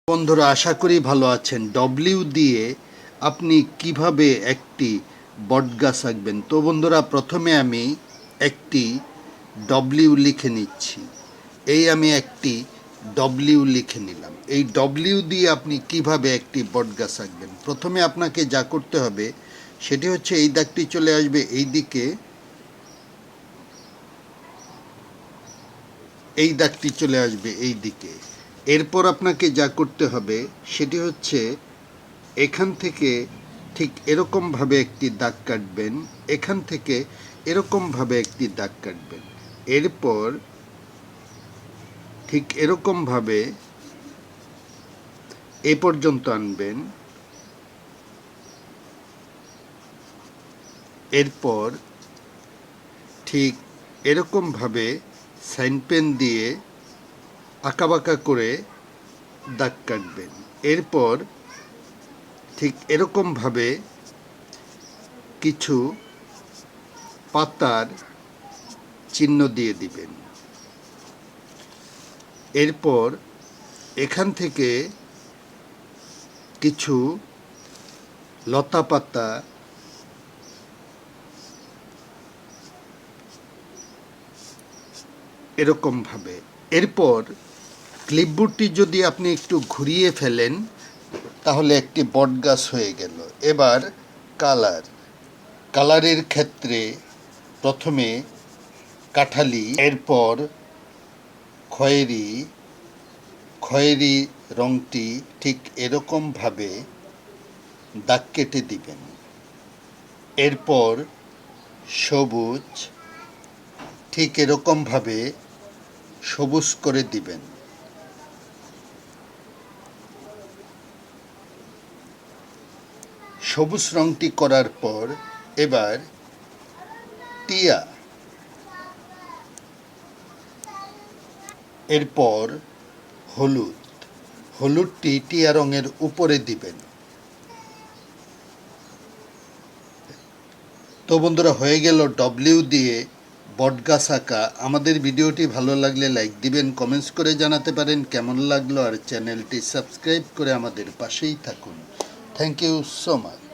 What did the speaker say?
বন্ধুরা, আশা করি ভালো আছেন। ডব্লিউ দিয়ে আপনি কিভাবে একটি বটগাছ আঁকবেন। তো বন্ধুরা, প্রথমে আমি একটি ডব্লিউ লিখে নিচ্ছি। আমি একটি ডব্লিউ লিখে নিলাম। এই ডব্লিউ দিয়ে আপনি কিভাবে একটি বটগাছ আঁকবেন। প্রথমে আপনাকে যা করতে হবে সেটি হচ্ছে এই দাগটি চলে আসবে এই দিকে, এই দাগটি চলে আসবে এই দিকে। এরপর আপনাকে যা করতে হবে সেটি হচ্ছে এখান থেকে ঠিক এরকমভাবে একটি দাগ কাটবেন, এখান থেকে এরকমভাবে একটি দাগ কাটবেন। এরপর ঠিক এরকমভাবে এ পর্যন্ত আনবেন। এরপর ঠিক এরকমভাবে সাইন পেন দিয়ে আঁকাবাঁকা করে দাগ কাটবেন। এরপর ঠিক এরকমভাবে কিছু পাতার চিহ্ন দিয়ে দিবেন। এরপর এখান থেকে কিছু লতা পাতা এরকমভাবে। এরপর ক্লিপবোর্ডটি যদি আপনি একটু ঘুরিয়ে ফেলেন তাহলে একটি বটগাছ হয়ে গেল। এবার কালারের ক্ষেত্রে প্রথমে কাঠালি, এরপর খয়েরি রঙটি ঠিক এরকমভাবে দাগ কেটে দিবেন। এরপর সবুজ, ঠিক এরকমভাবে সবুজ করে দিবেন। সবুজ রঙটি করার পর এবার টিয়া, এরপর হলুদটি টিয়া রঙের উপরে দিবেন। তো বন্ধুরা, হয়ে গেল ডব্লিউ দিয়ে বটগাছ আঁকা। আমাদের ভিডিওটি ভালো লাগলে লাইক দিবেন, কমেন্টস করে জানাতে পারেন কেমন লাগলো, আর চ্যানেলটি সাবস্ক্রাইব করে আমাদের পাশেই থাকুন। Thank you so much.